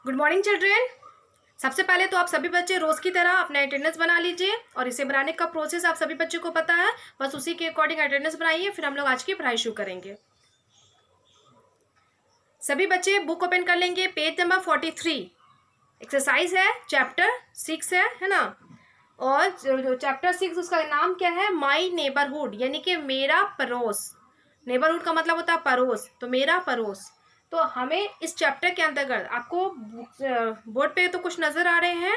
Good morning children. सबसे पहले तो आप सभी बच्चे रोज़ की तरह अपना अटेंडेंस बना लीजिए और इसे बनाने का प्रोसेस आप सभी बच्चों को पता है, बस उसी के अकॉर्डिंग अटेंडेंस बनाइए। फिर हम लोग आज की पढ़ाई शुरू करेंगे। सभी बच्चे बुक ओपन कर लेंगे, पेज नंबर 43। एक्सरसाइज है, चैप्टर 6 है ना। और जो चैप्टर 6 उसका नाम क्या है? माई नेबरहुड, यानी कि मेरा पड़ोस। नेबरहुड का मतलब होता है पड़ोस, तो मेरा पड़ोस। तो हमें इस चैप्टर के अंतर्गत आपको बोर्ड पे तो कुछ नज़र आ रहे हैं,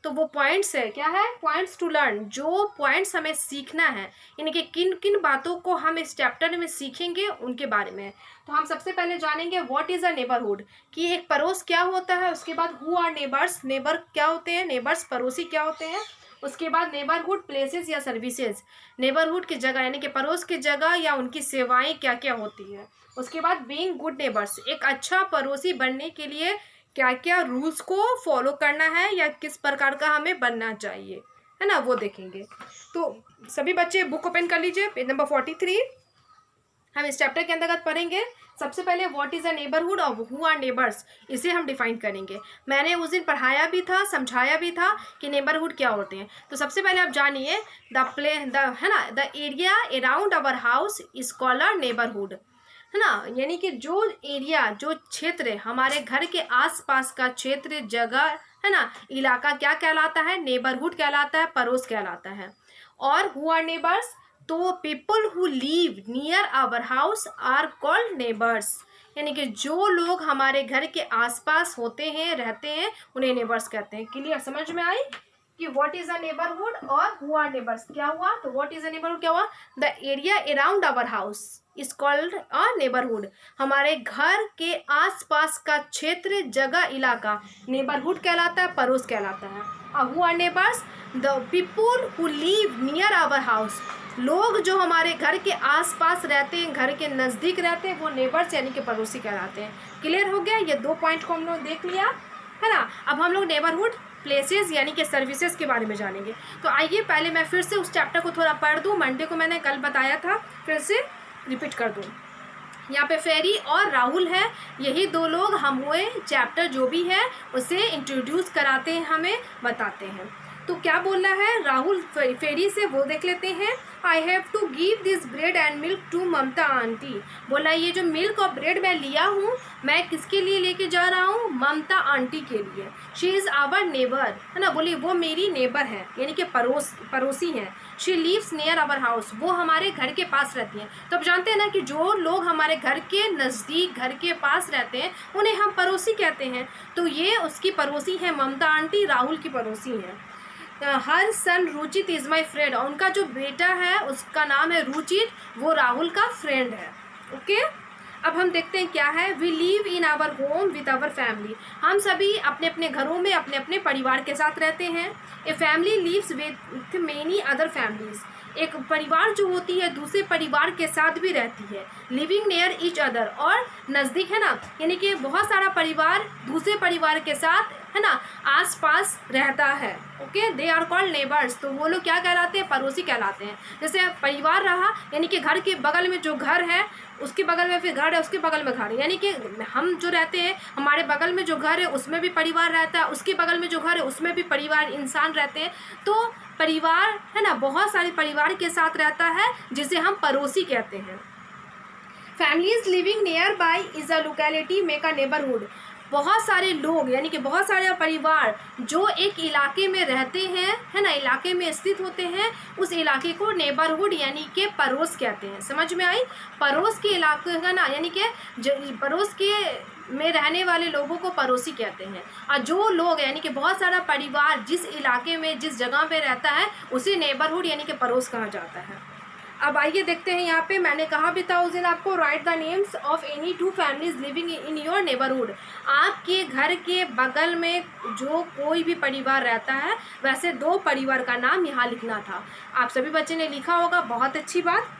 तो वो पॉइंट्स है, क्या है? पॉइंट्स टू लर्न, जो पॉइंट्स हमें सीखना है, यानी कि किन किन बातों को हम इस चैप्टर में सीखेंगे उनके बारे में। तो हम सबसे पहले जानेंगे व्हाट इज़ अ नेबरहुड, कि एक पड़ोस क्या होता है। उसके बाद हु आर नेबर्स, नेबर क्या होते हैं, नेबर्स पड़ोसी क्या होते हैं। उसके बाद नेबरहुड प्लेसेस या सर्विसेज, नेबरहुड की जगह यानी कि पड़ोस की जगह या उनकी सेवाएं क्या क्या होती है। उसके बाद बीइंग गुड नेबर्स, एक अच्छा पड़ोसी बनने के लिए क्या क्या रूल्स को फॉलो करना है या किस प्रकार का हमें बनना चाहिए, है ना, वो देखेंगे। तो सभी बच्चे बुक ओपन कर लीजिए, पेज नंबर 43। हम इस चैप्टर के अंतर्गत पढ़ेंगे। सबसे पहले व्हाट इज़ अ नेबरहुड और हु आर नेबर्स, इसे हम डिफाइन करेंगे। मैंने उस दिन पढ़ाया भी था, समझाया भी था कि नेबरहुड क्या होते हैं। तो सबसे पहले आप जानिए the area around our house is called a neighbourhood, है ना। यानी कि जो एरिया, जो क्षेत्र हमारे घर के आसपास का क्षेत्र, जगह, है ना, इलाका क्या कहलाता है? नेबरहुड कहलाता है, पड़ोस कहलाता है। और हु आर नेबर्स, तो people who live near our house are called neighbours, यानी कि जो लोग हमारे घर के आसपास होते हैं, रहते हैं, उन्हें नेबर्स कहते हैं। क्लियर, समझ में आई कि व्हाट इज अ नेबरहुड और हु आर नेबर्स क्या हुआ। तो व्हाट इज अ नेबरहुड क्या हुआ? The area around our house is called a neighbourhood, हमारे घर के आसपास का क्षेत्र, जगह, इलाका नेबरहुड कहलाता है, पड़ोस कहलाता है। और who are neighbours, the people who live near our house, लोग जो हमारे घर के आसपास रहते हैं, घर के नज़दीक रहते हैं, वो नेबर्स यानी कि पड़ोसी कहलाते हैं। क्लियर हो गया? ये दो पॉइंट को हम लोग देख लिया, है ना। अब हम लोग नेबरहुड प्लेसेस यानी कि सर्विसेज के बारे में जानेंगे। तो आइए पहले मैं फिर से उस चैप्टर को थोड़ा पढ़ दूँ। मंडे को मैंने कल बताया था, फिर से रिपीट कर दूँ। यहाँ पे फेरी और राहुल है, यही दो लोग हम हुए, चैप्टर जो भी है उसे इंट्रोड्यूस कराते हैं, हमें बताते हैं। तो क्या बोल रहा है राहुल फेरी से, वो देख लेते हैं। I have to give this bread and milk to Mamta aunty, बोला ये जो मिल्क और ब्रेड मैं लिया हूँ, मैं किसके लिए लेके जा रहा हूँ? ममता आंटी के लिए। शी इज़ आवर नेबर, है ना, बोली वो मेरी नेबर है, यानी कि पड़ोसी हैं। She lives near our house, वो हमारे घर के पास रहती हैं। तो अब जानते हैं ना कि जो लोग हमारे घर के नज़दीक, घर के पास रहते हैं, उन्हें हम पड़ोसी कहते हैं। तो ये उसकी पड़ोसी हैं, ममता आंटी राहुल की पड़ोसी हैं। हर सन रुचित इज़ माई फ्रेंड, और उनका जो बेटा है उसका नाम है रुचित, वो राहुल का फ्रेंड है। ओके, अब हम देखते हैं क्या है। We live in our home with our family, हम सभी अपने अपने घरों में अपने अपने परिवार के साथ रहते हैं। A family lives with many other families, एक परिवार जो होती है दूसरे परिवार के साथ भी रहती है। लिविंग नियर ईच अदर, और नज़दीक, है ना, यानी कि बहुत सारा परिवार दूसरे परिवार के साथ, है ना, आस पास रहता है। Okay, they are called neighbours, तो वो लोग क्या कहलाते हैं? पड़ोसी कहलाते हैं। जैसे परिवार रहा, यानी कि घर के बगल में जो घर है, उसके बगल में फिर घर है, उसके बगल में घर है, यानी कि हम जो रहते हैं, हमारे बगल में जो घर है उसमें भी परिवार रहता है, उसके बगल में जो घर है उसमें भी परिवार, इंसान रहते हैं। तो परिवार, है ना, बहुत सारे परिवार के साथ रहता है, जिसे हम पड़ोसी कहते हैं। Families living near by is a locality make a neighbourhood, बहुत सारे लोग यानी कि बहुत सारे परिवार जो एक इलाके में रहते हैं, है ना, इलाके में स्थित होते हैं, उस इलाके को नेबरहुड यानी कि पड़ोस कहते हैं। समझ में आई? पड़ोस के इलाके, है ना, यानी कि पड़ोस के में रहने वाले लोगों को पड़ोसी कहते हैं। और जो लोग यानी कि बहुत सारा परिवार जिस इलाके में, जिस जगह पे रहता है, उसे नेबरहुड यानी कि पड़ोस कहा जाता है। अब आइए देखते हैं, यहाँ पे मैंने कहा भी था उस दिन आपको, right the names of any two families living in your neighbourhood, आपके घर के बगल में जो कोई भी परिवार रहता है, वैसे दो परिवार का नाम यहाँ लिखना था। आप सभी बच्चे ने लिखा होगा, बहुत अच्छी बात।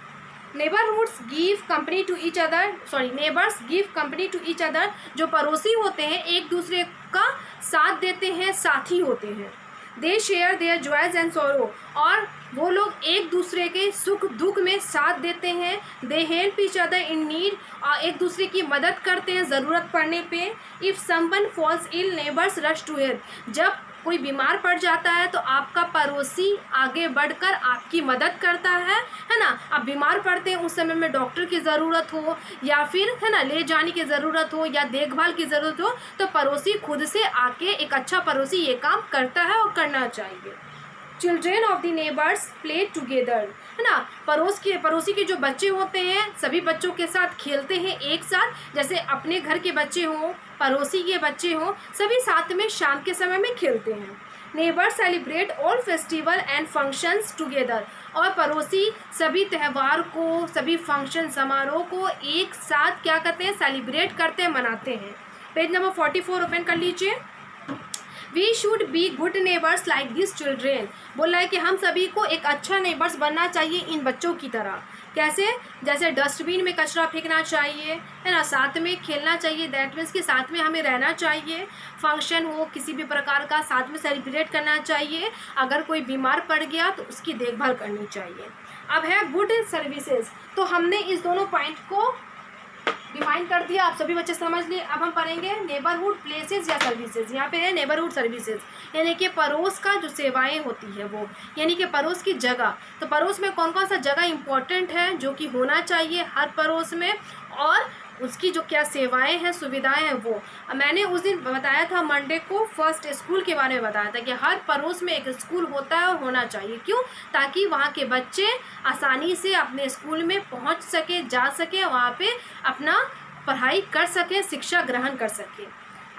Neighbourhoods give company to each other, neighbours give company to each other, जो पड़ोसी होते हैं एक दूसरे का साथ देते हैं, साथी होते हैं। They share their joys and sorrow, और वो लोग एक दूसरे के सुख दुख में साथ देते हैं। They help each other in need, और एक दूसरे की मदद करते हैं ज़रूरत पड़ने पे। If someone falls ill neighbours rush to help, जब कोई बीमार पड़ जाता है तो आपका पड़ोसी आगे बढ़कर आपकी मदद करता है ना। आप बीमार पड़ते हैं, उस समय में डॉक्टर की ज़रूरत हो या फिर है ना ले जाने की ज़रूरत हो या देखभाल की ज़रूरत हो, तो पड़ोसी खुद से आके, एक अच्छा पड़ोसी ये काम करता है और करना चाहिए। Children of the neighbours play together, है ना। पड़ोसी के जो बच्चे होते हैं सभी बच्चों के साथ खेलते हैं एक साथ, जैसे अपने घर के बच्चे हों, पड़ोसी के बच्चे हों, सभी साथ में शाम के समय में खेलते हैं। Neighbours celebrate all festival and functions together, और पड़ोसी सभी त्यौहार को, सभी फंक्शन समारोह को एक साथ क्या करते हैं, सेलिब्रेट करते हैं, मनाते हैं। पेज नंबर 44 ओपन कर लीजिए। We should be good neighbours like this children, बोला है कि हम सभी को एक अच्छा नेबर्स बनना चाहिए इन बच्चों की तरह। कैसे? जैसे डस्टबिन में कचरा फेंकना चाहिए, है ना, साथ में खेलना चाहिए, दैट मीन्स कि साथ में हमें रहना चाहिए, फंक्शन हो किसी भी प्रकार का साथ में सेलिब्रेट करना चाहिए, अगर कोई बीमार पड़ गया तो उसकी देखभाल करनी चाहिए। अब है गुड सर्विसेज, तो हमने इस दोनों पॉइंट को डिफाइन कर दिया, आप सभी बच्चे समझ लिए। अब हम पढ़ेंगे नेबरहुड प्लेसेस या सर्विसेज। यहाँ पे है नेबरहुड सर्विसेज, यानी कि पड़ोस का जो सेवाएं होती है वो, यानी कि पड़ोस की जगह। तो पड़ोस में कौन कौन सा जगह इंपॉर्टेंट है जो कि होना चाहिए हर पड़ोस में, और उसकी जो क्या सेवाएं हैं, सुविधाएं हैं वो। मैंने उस दिन बताया था मंडे को, फर्स्ट स्कूल के बारे में बताया था कि हर पड़ोस में एक स्कूल होता है और होना चाहिए। क्यों? ताकि वहाँ के बच्चे आसानी से अपने स्कूल में पहुँच सके, जा सके, वहाँ पे अपना पढ़ाई कर सके, शिक्षा ग्रहण कर सके।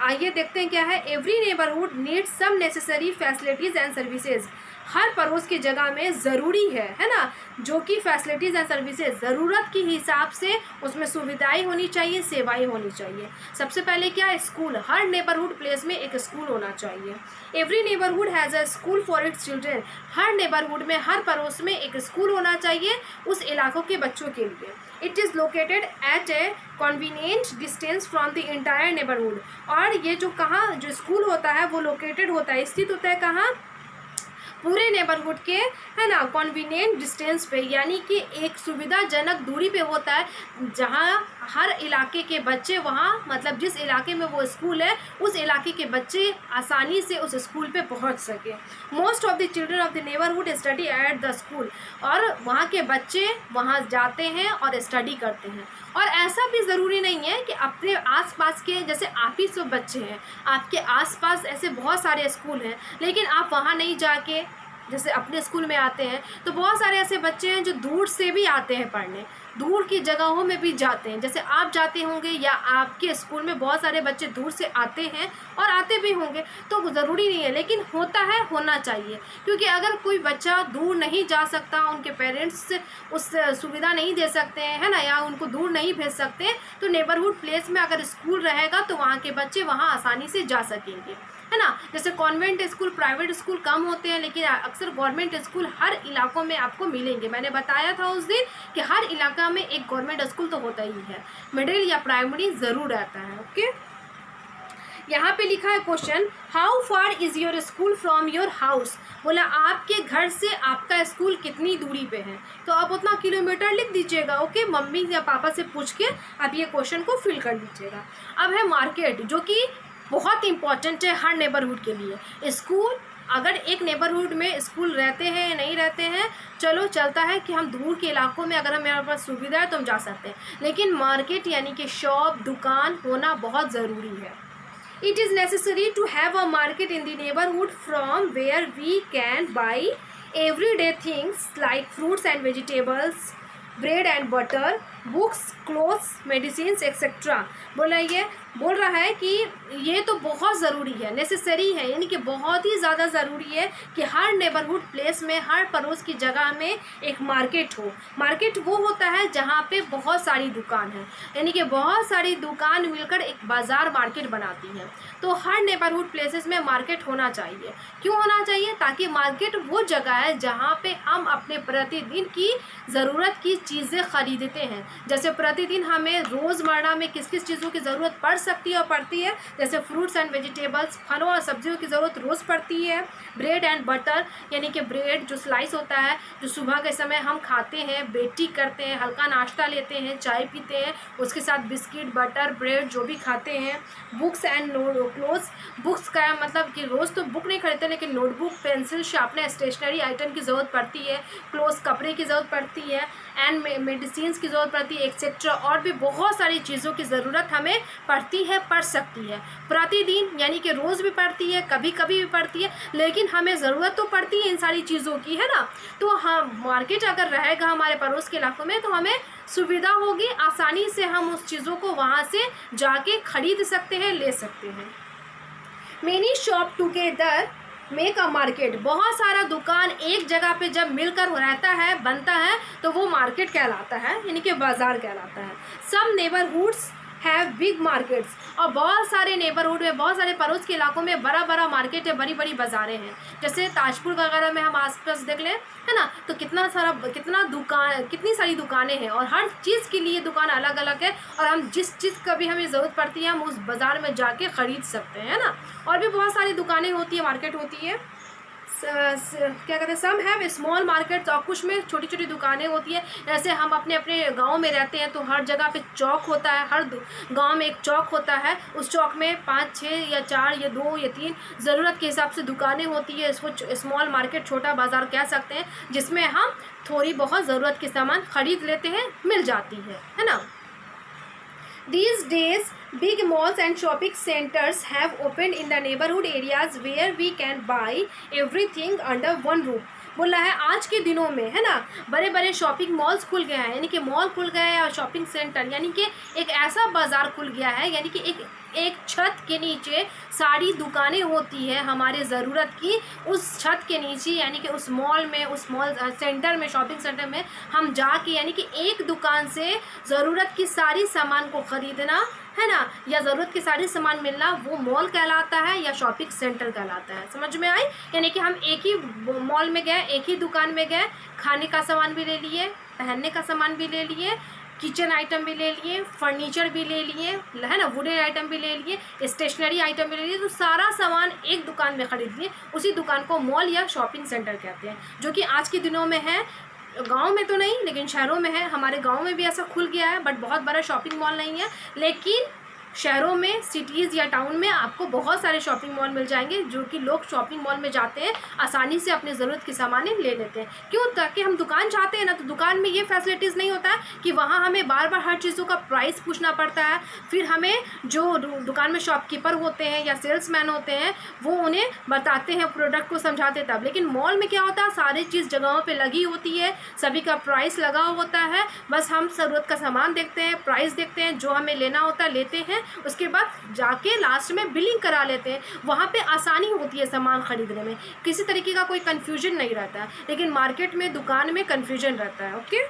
आइए देखते हैं क्या है। Every neighbourhood needs some necessary facilities and services, हर पड़ोस की जगह में ज़रूरी है ना, जो कि फैसिलिटीज़ एंड सर्विसेज ज़रूरत के हिसाब से उसमें सुविधाएं होनी चाहिए, सेवाएं होनी चाहिए। सबसे पहले क्या? स्कूल, हर नेबरहुड प्लेस में एक स्कूल होना चाहिए। Every neighbourhood has a school for its children, her neighbourhood में, हर पड़ोस में एक स्कूल होना चाहिए उस इलाकों के बच्चों के लिए। It is located at a convenient distance from the entire neighbourhood, और ये जो कहाँ जो स्कूल होता है वो लोकेटेड होता है, स्थित होता है कहाँ? पूरे नेबरहुड के, है ना, कॉन्वीनियंट डिस्टेंस पे, यानी कि एक सुविधाजनक दूरी पे होता है, जहाँ हर इलाके के बच्चे वहाँ, मतलब जिस इलाके में वो स्कूल है उस इलाके के बच्चे आसानी से उस स्कूल पे पहुँच सके। Most of the children of the neighbourhood study at the school, और वहाँ के बच्चे वहाँ जाते हैं और स्टडी करते हैं। और ऐसा भी ज़रूरी नहीं है कि अपने आसपास के, जैसे आप ही सब बच्चे हैं, आपके आसपास ऐसे बहुत सारे स्कूल हैं, लेकिन आप वहाँ नहीं जाके जैसे अपने स्कूल में आते हैं, तो बहुत सारे ऐसे बच्चे हैं जो दूर से भी आते हैं पढ़ने, दूर की जगहों में भी जाते हैं, जैसे आप जाते होंगे या आपके स्कूल में बहुत सारे बच्चे दूर से आते हैं और आते भी होंगे, तो ज़रूरी नहीं है, लेकिन होता है, होना चाहिए। क्योंकि अगर कोई बच्चा दूर नहीं जा सकता, उनके पेरेंट्स उस सुविधा नहीं दे सकते हैं, है ना, या उनको दूर नहीं भेज सकते, तो नेबरहुड प्लेस में अगर स्कूल रहेगा तो वहाँ के बच्चे वहाँ आसानी से जा सकेंगे, है ना। जैसे कॉन्वेंट स्कूल, प्राइवेट स्कूल कम होते हैं, लेकिन अक्सर गवर्नमेंट स्कूल हर इलाकों में आपको मिलेंगे। मैंने बताया था उस दिन कि हर इलाका में एक गवर्नमेंट स्कूल तो होता ही है, मिडिल या प्राइमरी ज़रूर रहता है। ओके, यहाँ पे लिखा है question, how far is your school from your house, बोला आपके घर से आपका स्कूल कितनी दूरी पे है, तो आप उतना किलोमीटर लिख दीजिएगा। ओके, मम्मी या पापा से पूछ के आप ये क्वेश्चन को फिल कर दीजिएगा। अब है मार्केट, जो कि बहुत इंपॉर्टेंट है हर नेबरहुड के लिए। स्कूल, अगर एक नेबरहुड में स्कूल रहते हैं या नहीं रहते हैं, चलो चलता है कि हम दूर के इलाकों में अगर हमारे पास सुविधा है तो हम जा सकते हैं, लेकिन मार्केट यानी कि शॉप, दुकान होना बहुत ज़रूरी है। It is necessary to have a market in the neighbourhood from where we can buy everyday things like fruits and vegetables, bread and butter, books, clothes, medicines etcetera. बोल रहा है कि ये तो बहुत ज़रूरी है, नेसेसरी है, यानी कि बहुत ही ज़्यादा ज़रूरी है कि हर नेबरहुड प्लेस में, हर पड़ोस की जगह में एक मार्केट हो। मार्केट वो होता है जहाँ पे बहुत सारी दुकान है, यानी कि बहुत सारी दुकान मिलकर एक बाज़ार मार्केट बनाती हैं। तो हर नेबरहुड प्लेसेस में मार्केट होना चाहिए। क्यों होना चाहिए? ताकि मार्केट वो जगह है जहाँ पे हम अपने प्रतिदिन की ज़रूरत की चीज़ें ख़रीदते हैं, जैसे प्रतिदिन हमें रोज़मर्रा में किस किस चीज़ों की ज़रूरत पड़ सकती है और पड़ती है, जैसे फ्रूट्स एंड वेजिटेबल्स, फलों और सब्जियों की ज़रूरत रोज़ पड़ती है। ब्रेड एंड बटर यानी कि ब्रेड जो स्लाइस होता है, जो सुबह के समय हम खाते हैं, बेटी करते हैं, हल्का नाश्ता लेते हैं, चाय पीते हैं, उसके साथ बिस्किट, बटर, ब्रेड जो भी खाते हैं। बुक्स एंड क्लोथ्स, बुक्स का मतलब कि रोज़ तो बुक नहीं खरीदते, लेकिन notebook, pencil, sharpener, stationery item की ज़रूरत पड़ती है। क्लोथ्स, कपड़े की ज़रूरत पड़ती है। एंड मेडिसिन की ज़रूरत पड़ती है, एक्सेट्रा, और भी बहुत सारी चीज़ों की ज़रूरत हमें पड़ती है, पड़ सकती है प्रतिदिन, यानी कि रोज़ भी पड़ती है, कभी कभी भी पड़ती है, लेकिन हमें ज़रूरत तो पड़ती है इन सारी चीज़ों की, है ना। तो हम मार्केट अगर रहेगा हमारे पड़ोस के इलाकों में तो हमें सुविधा होगी, आसानी से हम उस चीज़ों को वहाँ से जाके खरीद सकते हैं, ले सकते हैं। Many shop together make a market, बहुत सारा दुकान एक जगह पे जब मिलकर रहता है, बनता है, तो वो मार्केट कहलाता है, यानी कि बाजार कहलाता है। सम नेबरहुड्स हैव बिग मार्केट्स, और बहुत सारे नेबरहुड में, बहुत सारे पड़ोस के इलाकों में बड़ा बड़ा मार्केट है, बड़ी बड़ी बाज़ारें हैं। जैसे ताजपुर वगैरह में हम आसपास देख लें, है ना, तो कितना दुकान, कितनी सारी दुकानें हैं, और हर चीज़ के लिए दुकान अलग अलग है, और हम जिस चीज़ का भी हमें ज़रूरत पड़ती है हम उस बाज़ार में जाके ख़रीद सकते हैं, है ना। और भी बहुत सारी दुकानें होती है, मार्केट होती है। क्या कहते हैं, सम हैव स्मॉल मार्केट्स, और कुछ में छोटी छोटी दुकानें होती है। जैसे हम अपने अपने गांव में रहते हैं तो हर जगह पे चौक होता है, हर गांव में एक चौक होता है, उस चौक में 5, 6 या 4 या 2 या 3 ज़रूरत के हिसाब से दुकानें होती है। इसको स्मॉल मार्केट, छोटा बाज़ार कह सकते हैं, जिसमें हम थोड़ी बहुत ज़रूरत के सामान ख़रीद लेते हैं, मिल जाती है ना। These days, big malls and shopping centers have opened in the neighborhood areas where we can buy everything under one roof. बोला है आज के दिनों में, है ना, बड़े बड़े शॉपिंग मॉल्स खुल गए हैं, यानी कि मॉल खुल गया है और शॉपिंग सेंटर, यानी कि एक ऐसा बाज़ार खुल गया है, यानी कि एक छत के नीचे सारी दुकानें होती है हमारे ज़रूरत की, उस छत के नीचे, यानी कि उस मॉल में, उस मॉल सेंटर में, शॉपिंग सेंटर में हम जाके, यानी कि एक दुकान से ज़रूरत की सारी सामान को ख़रीदना, है ना, या ज़रूरत के सारे सामान मिलना, वो मॉल कहलाता है या शॉपिंग सेंटर कहलाता है। समझ में आई? यानी कि हम एक ही मॉल में गए, एक ही दुकान में गए, खाने का सामान भी ले लिए, पहनने का सामान भी ले लिए, किचन आइटम भी ले लिए, फर्नीचर भी ले लिए, है ना, वुडन आइटम भी ले लिए, स्टेशनरी आइटम भी ले लिए, तो सारा सामान एक दुकान में ख़रीद लिए। उसी दुकान को मॉल या शॉपिंग सेंटर कहते हैं, जो कि आज के दिनों में है। गांव में तो नहीं, लेकिन शहरों में है। हमारे गांव में भी ऐसा खुल गया है, बट बहुत बड़ा शॉपिंग मॉल नहीं है, लेकिन शहरों में, सिटीज़ या टाउन में आपको बहुत सारे शॉपिंग मॉल मिल जाएंगे, जो कि लोग शॉपिंग मॉल में जाते हैं, आसानी से अपनी ज़रूरत की सामानें ले लेते हैं। क्यों? ताकि हम दुकान जाते हैं ना, तो दुकान में ये फैसिलिटीज़ नहीं होता है कि वहाँ हमें बार बार हर चीज़ों का प्राइस पूछना पड़ता है। फिर हमें जो दुकान में शॉपकीपर होते हैं या सेल्समैन होते हैं, वो उन्हें बताते हैं, प्रोडक्ट को समझाते तब। लेकिन मॉल में क्या होता है, सारी चीज़ जगहों पर लगी होती है, सभी का प्राइस लगा होता है, बस हम ज़रूरत का सामान देखते हैं, प्राइस देखते हैं, जो हमें लेना होता है लेते हैं, उसके बाद जाके लास्ट में बिलिंग करा लेते हैं। वहाँ पे आसानी होती है सामान ख़रीदने में, किसी तरीके का कोई कन्फ्यूजन नहीं रहता है, लेकिन मार्केट में, दुकान में कन्फ्यूजन रहता है। ओके,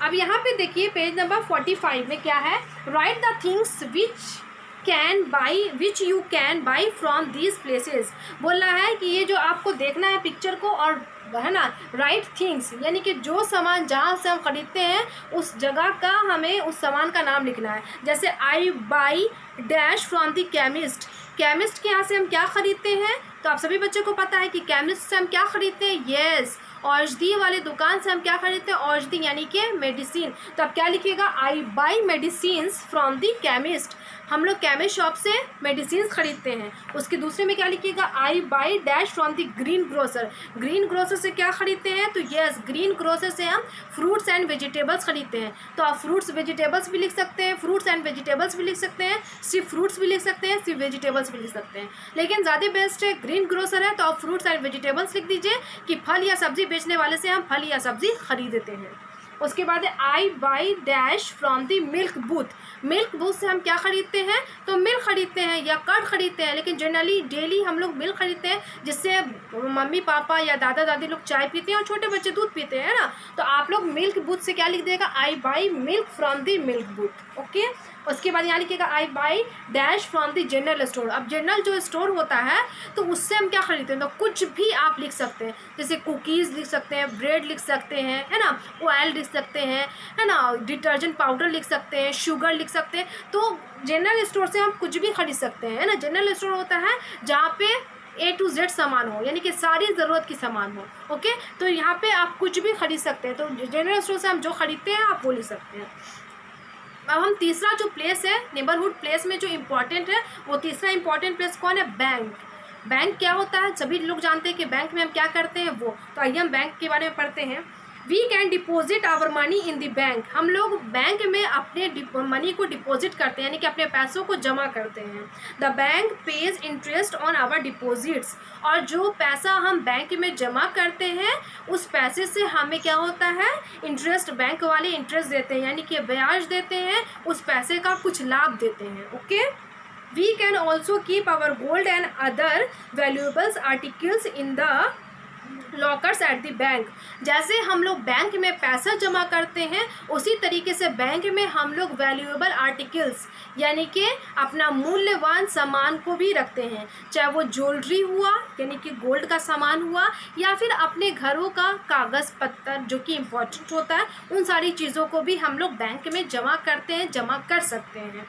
अब यहाँ पे देखिए पेज नंबर 45 में क्या है, write the things which you can buy from these places. बोल रहा है कि ये जो आपको देखना है पिक्चर को, और है ना, राइट थिंग्स, यानी कि जो सामान जहाँ से हम ख़रीदते हैं उस जगह का हमें उस सामान का नाम लिखना है। जैसे I buy dash from the chemist, chemist के यहाँ से हम क्या ख़रीदते हैं, तो आप सभी बच्चों को पता है कि केमिस्ट से हम क्या ख़रीदते हैं, यस, औषधि वाले दुकान से हम क्या खरीदते हैं, औषधि यानी कि मेडिसिन। तो आप क्या लिखिएगा, I buy medicines from the chemist, हम लोग केमिस्ट शॉप से मेडिसिन खरीदते हैं। उसके दूसरे में क्या लिखिएगा, I buy dash from the greengrocer, greengrocer से क्या खरीदते हैं, तो यस, ग्रीन ग्रोसर से हम फ्रूट्स एंड वेजिटेबल्स खरीदते हैं। तो आप फ्रूट्स वेजिटेबल्स भी लिख सकते हैं, फ्रूट्स एंड वेजिटेबल्स भी लिख सकते हैं, सिर्फ फ्रूट्स भी लिख सकते हैं, सिर्फ वेजिटेबल्स भी लिख सकते हैं, लेकिन ज़्यादा बेस्ट है ग्रीन ग्रोसर है तो आप फ्रूट्स एंड वेजिटेबल्स लिख दीजिए कि फल या सब्जी बेचने वाले से हम फल या सब्जी खरीदते हैं। उसके बाद I buy dash from the milk booth, milk booth से हम क्या खरीदते हैं, तो मिल्क खरीदते हैं या कर्ड खरीदते हैं, लेकिन जनरली डेली हम लोग मिल्क खरीदते हैं, जिससे मम्मी पापा या दादा दादी लोग चाय पीते हैं और छोटे बच्चे दूध पीते हैं ना। तो आप लोग मिल्क बूथ से क्या लिख देगा, I buy milk from the milk booth. Okay, उसके बाद यहाँ लिखिएगा I buy dash from the general store. अब जनरल जो स्टोर होता है तो उससे हम क्या खरीदते हैं, तो कुछ भी आप लिख सकते हैं, जैसे कुकीज़ लिख सकते हैं, ब्रेड लिख सकते हैं, है ना, ऑयल लिख सकते हैं, है ना, डिटर्जेंट पाउडर लिख सकते हैं, शुगर लिख सकते हैं। तो जनरल स्टोर से हम कुछ भी खरीद सकते हैं, है ना। जनरल स्टोर होता है जहाँ पे A to Z सामान हो, यानी कि सारी ज़रूरत की सामान हो। ओके, तो यहाँ पे आप कुछ भी खरीद सकते हैं। तो जनरल स्टोर से हम जो खरीदते हैं आप वो ले सकते हैं। अब हम तीसरा जो प्लेस है नेबरहुड प्लेस में जो इम्पोर्टेंट है, वो तीसरा इम्पोर्टेंट प्लेस कौन है, बैंक। बैंक क्या होता है, सभी लोग जानते हैं कि बैंक में हम क्या करते हैं वो। तो आइए हम बैंक के बारे में पढ़ते हैं। We can deposit our money in the bank. हम लोग बैंक में अपने मनी को डिपॉजिट करते हैं, यानी कि अपने पैसों को जमा करते हैं। The bank pays interest on our deposits. और जो पैसा हम बैंक में जमा करते हैं उस पैसे से हमें क्या होता है, इंटरेस्ट, बैंक वाले इंटरेस्ट देते हैं, यानी कि ब्याज देते हैं, उस पैसे का कुछ लाभ देते हैं। Okay, we can also keep our gold and other valuables articles in the lockers at the bank. जैसे हम लोग बैंक में पैसा जमा करते हैं उसी तरीके से बैंक में हम लोग वैल्यूएबल आर्टिकल्स, यानी कि अपना मूल्यवान सामान को भी रखते हैं, चाहे वो ज्वेलरी हुआ यानी कि गोल्ड का सामान हुआ, या फिर अपने घरों का कागज़ पत्तर जो कि इम्पोर्टेंट होता है, उन सारी चीज़ों को भी हम लोग बैंक में जमा करते हैं, जमा कर सकते हैं।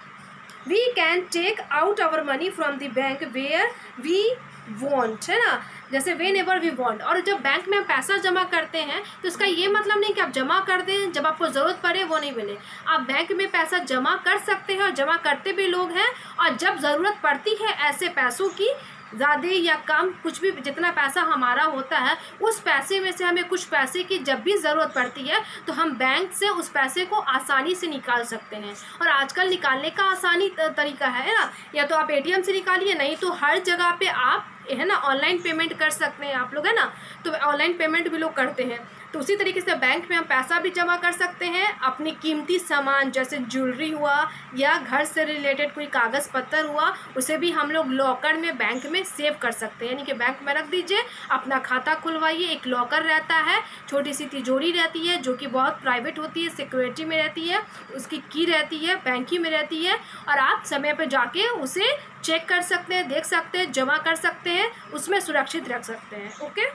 We can take out our money from the bank where we want, है ना, जैसे वेन एवर वी वॉन्ट। और जब बैंक में पैसा जमा करते हैं तो इसका ये मतलब नहीं कि आप जमा कर दें, जब आपको ज़रूरत पड़े वो नहीं मिले। आप बैंक में पैसा जमा कर सकते हैं और जमा करते भी लोग हैं, और जब ज़रूरत पड़ती है ऐसे पैसों की, ज़्यादा या कम कुछ भी, जितना पैसा हमारा होता है उस पैसे में से हमें कुछ पैसे की जब भी ज़रूरत पड़ती है तो हम बैंक से उस पैसे को आसानी से निकाल सकते हैं। और आजकल निकालने का आसानी तरीका है ना, या तो आप ATM से निकालिए, नहीं तो हर जगह पे आप, है ना, ऑनलाइन पेमेंट कर सकते हैं आप लोग, है ना। तो ऑनलाइन पेमेंट भी लोग करते हैं। तो उसी तरीके से बैंक में हम पैसा भी जमा कर सकते हैं, अपनी कीमती सामान जैसे ज्वेलरी हुआ या घर से रिलेटेड कोई कागज़ पत्तर हुआ, उसे भी हम लोग लॉकर में बैंक में सेव कर सकते हैं, यानी कि बैंक में रख दीजिए, अपना खाता खुलवाइए। एक लॉकर रहता है, छोटी सी तिजोरी रहती है जो कि बहुत प्राइवेट होती है, सिक्योरिटी में रहती है, उसकी की रहती है, बैंक ही में रहती है, और आप समय पर जाके उसे चेक कर सकते हैं, देख सकते हैं, जमा कर सकते हैं, उसमें सुरक्षित रख सकते हैं। ओके,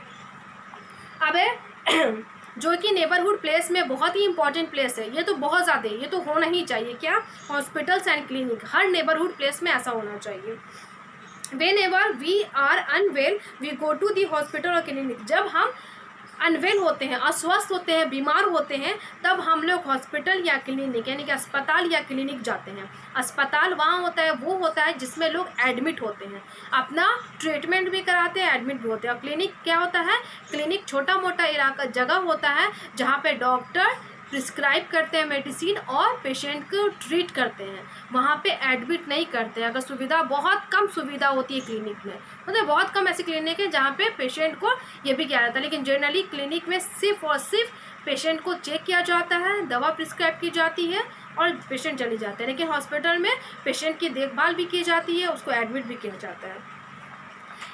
अब जो कि नेबरहुड प्लेस में बहुत ही इंपॉर्टेंट प्लेस है, ये तो बहुत ज़्यादा है, ये तो होना ही चाहिए। क्या, hospitals and clinic, her neighbourhood place में ऐसा होना चाहिए। Whenever we are unwell, we go to the hospital और क्लिनिक। जब हम अनवेल होते हैं, अस्वस्थ होते हैं, बीमार होते हैं, तब हम लोग हॉस्पिटल या क्लिनिक, यानी कि अस्पताल या क्लिनिक जाते हैं। अस्पताल वहाँ होता है, वो होता है जिसमें लोग एडमिट होते हैं, अपना ट्रीटमेंट भी कराते हैं, एडमिट भी होते हैं। और क्लिनिक क्या होता है, क्लिनिक छोटा मोटा इलाका जगह होता है जहाँ पे डॉक्टर प्रिस्क्राइब करते हैं मेडिसिन और पेशेंट को ट्रीट करते हैं, वहाँ पे एडमिट नहीं करते हैं। अगर सुविधा, बहुत कम सुविधा होती है क्लिनिक में, मतलब बहुत कम ऐसी क्लिनिक है जहाँ पे पेशेंट को ये भी किया जाता है, लेकिन जनरली क्लिनिक में सिर्फ और सिर्फ पेशेंट को चेक किया जाता है, दवा प्रिस्क्राइब की जाती है और पेशेंट चले जाते हैं। लेकिन हॉस्पिटल में पेशेंट की देखभाल भी की जाती है, उसको एडमिट भी किया जाता है।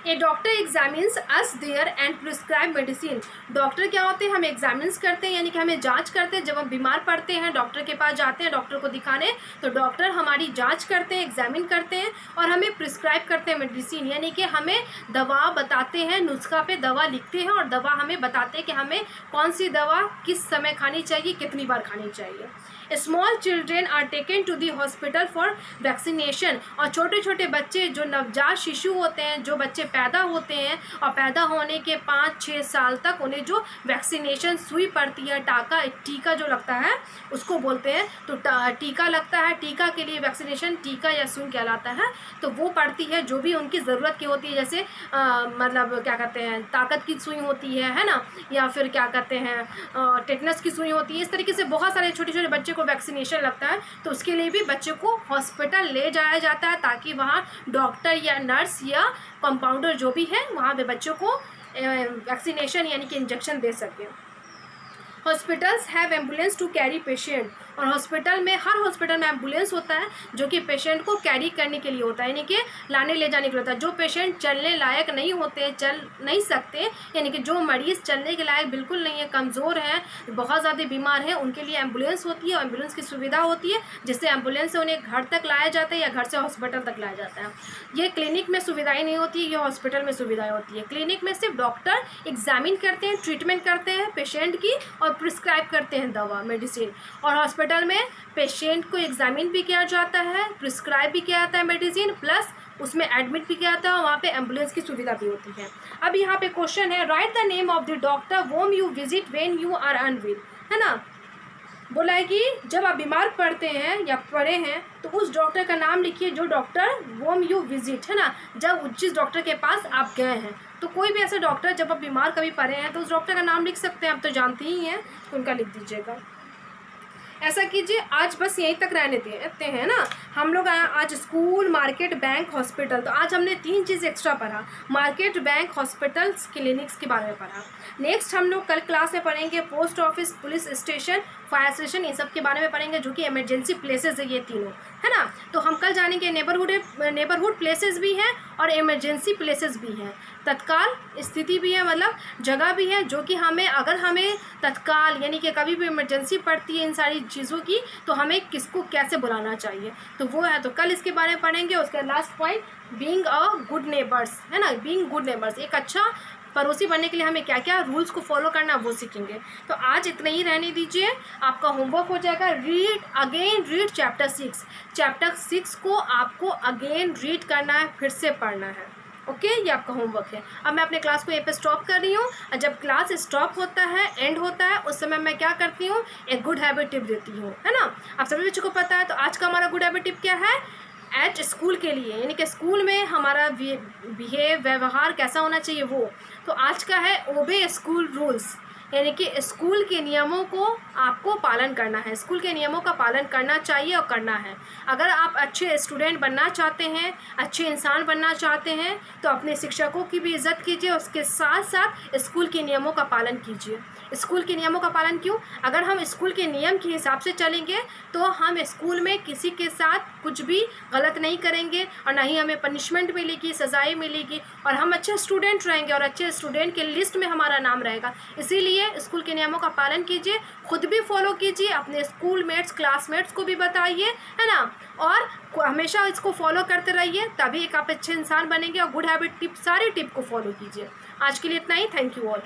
A doctor examines us there and prescribe medicine. Doctor क्या होते हैं, हम एग्जामिन्स करते हैं, यानी कि हमें जांच करते हैं। जब हम बीमार पड़ते हैं डॉक्टर के पास जाते हैं डॉक्टर को दिखाने, तो डॉक्टर हमारी जांच करते हैं, एग्जामिन करते हैं और हमें प्रिस्क्राइब करते हैं मेडिसिन, यानी कि हमें दवा बताते हैं, नुस्खा पे दवा लिखते हैं और दवा हमें बताते हैं कि हमें कौन सी दवा किस समय खानी चाहिए, कितनी बार खानी चाहिए। Small children are taken to the hospital for vaccination. और छोटे छोटे बच्चे जो नवजात शिशु होते हैं, जो बच्चे पैदा होते हैं और पैदा होने के 5-6 साल तक उन्हें जो वैक्सीनेशन सुई पड़ती है, टीका जो लगता है उसको बोलते हैं। तो टीका लगता है, टीका के लिए वैक्सीनेशन टीका या सुई कहलाता है। तो वो पड़ती है जो भी उनकी ज़रूरत की होती है, जैसे मतलब क्या कहते हैं, ताकत की सुई होती है ना, या फिर क्या कहते हैं टेटनस की सुई होती है। इस तरीके से बहुत सारे छोटे छोटे बच्चे को वैक्सीनेशन लगता है, तो उसके लिए भी बच्चे को हॉस्पिटल ले जाया जाता है ताकि वहाँ डॉक्टर या नर्स या कंपाउंडर जो भी है वहाँ पे बच्चों को वैक्सीनेशन यानी कि इंजेक्शन दे सके। Hospitals have ambulance to carry patient. और हॉस्पिटल में, हर हॉस्पिटल में एम्बुलेंस होता है जो कि पेशेंट को कैरी करने के लिए होता है, यानी कि लाने ले जाने के लिए होता है। जो पेशेंट चलने लायक नहीं होते, चल नहीं सकते, यानी कि जो मरीज़ चलने के लायक बिल्कुल नहीं है, कमज़ोर है, बहुत ज़्यादा बीमार है, उनके लिए एम्बुलेंस होती है और एम्बुलेंस की सुविधा होती है, जिससे एम्बुलेंस से उन्हें घर तक लाया जाता है या घर से हॉस्पिटल तक लाया जाता है। ये क्लिनिक में सुविधाएं नहीं होती, ये हॉस्पिटल में सुविधाएं होती है। क्लिनिक में सिर्फ डॉक्टर एग्जामिन करते हैं, ट्रीटमेंट करते हैं पेशेंट की और प्रिस्क्राइब करते हैं दवा, मेडिसिन। और हॉस्पिटल में पेशेंट को एग्जामिन भी किया जाता है, प्रिस्क्राइब भी किया जाता है मेडिसिन, प्लस उसमें एडमिट भी किया जाता है, वहाँ पे एम्बुलेंस की सुविधा भी होती है। अब यहाँ पे क्वेश्चन है, write the name of the doctor whom you visit when you are unwell, है ना। बोला है कि जब आप बीमार पड़ते हैं या पड़े हैं तो उस डॉक्टर का नाम लिखिए जो डॉक्टर वोम यू विजिट, है ना, जब जिस डॉक्टर के पास आप गए हैं। तो कोई भी ऐसा डॉक्टर, जब आप बीमार कभी पड़े हैं तो उस डॉक्टर का नाम लिख सकते हैं, आप तो जानते ही हैं, तो उनका लिख दीजिएगा। ऐसा कीजिए, आज बस यहीं तक रहने देते हैं ना। हम लोग आज स्कूल, मार्केट, बैंक, हॉस्पिटल, तो आज हमने 3 चीज़ एक्स्ट्रा पढ़ा, मार्केट, बैंक, हॉस्पिटल्स, क्लिनिक्स के बारे में पढ़ा। नेक्स्ट हम लोग कल क्लास में पढ़ेंगे post office, police station, fire station, इन सब के बारे में पढ़ेंगे, जो कि इमरजेंसी प्लेसेस है ये तीनों, है ना। तो हम कल जानेंगे नेबरहुड प्लेसेस भी हैं और इमरजेंसी प्लेसेस भी हैं, तत्काल स्थिति भी है, मतलब जगह भी है, जो कि हमें, अगर हमें तत्काल यानी कि कभी भी इमरजेंसी पड़ती है इन सारी चीज़ों की, तो हमें किसको कैसे बुलाना चाहिए, तो वो है। तो कल इसके बारे में पढ़ेंगे। उसका last point, being a good neighbours, है ना, बीइंग गुड नेबर्स, एक अच्छा पड़ोसी बनने के लिए हमें क्या क्या रूल्स को फॉलो करना वो सीखेंगे। तो आज इतना ही रहने दीजिए, आपका होमवर्क हो जाएगा। रीड चैप्टर 6, चैप्टर 6 को आपको अगेन रीड करना है, फिर से पढ़ना है। ओके, ये आपका होमवर्क है। अब मैं अपने क्लास को यहाँ पे स्टॉप कर रही हूँ, और जब क्लास स्टॉप होता है, एंड होता है, उस समय मैं क्या करती हूँ, एक गुड हैबिट टिप देती हूँ, है ना। आप सभी बच्चों को पता है। तो आज का हमारा गुड हैबिट टिप क्या है, एट स्कूल के लिए, यानी कि स्कूल में हमारा व्यवहार कैसा होना चाहिए वो। तो आज का है ओबे स्कूल रूल्स, यानी कि स्कूल के नियमों को आपको पालन करना है, स्कूल के नियमों का पालन करना चाहिए और करना है। अगर आप अच्छे स्टूडेंट बनना चाहते हैं, अच्छे इंसान बनना चाहते हैं, तो अपने शिक्षकों की भी इज़्ज़त कीजिए, उसके साथ साथ स्कूल के नियमों का पालन कीजिए। स्कूल के नियमों का पालन क्यों, अगर हम स्कूल के नियम के हिसाब से चलेंगे तो हम स्कूल में किसी के साथ कुछ भी गलत नहीं करेंगे और ना ही हमें पनिशमेंट मिलेगी, सजाएं मिलेगी, और हम अच्छे स्टूडेंट रहेंगे और अच्छे स्टूडेंट के लिस्ट में हमारा नाम रहेगा। इसीलिए स्कूल के नियमों का पालन कीजिए, खुद भी फॉलो कीजिए, अपने स्कूल मेट्स, क्लासमेट्स को भी बताइए, है ना, और हमेशा इसको फॉलो करते रहिए, तभी एक आप अच्छे इंसान बनेंगे। और गुड हैबिट टिप, सारे टिप को फॉलो कीजिए। आज के लिए इतना ही, थैंक यू ऑल।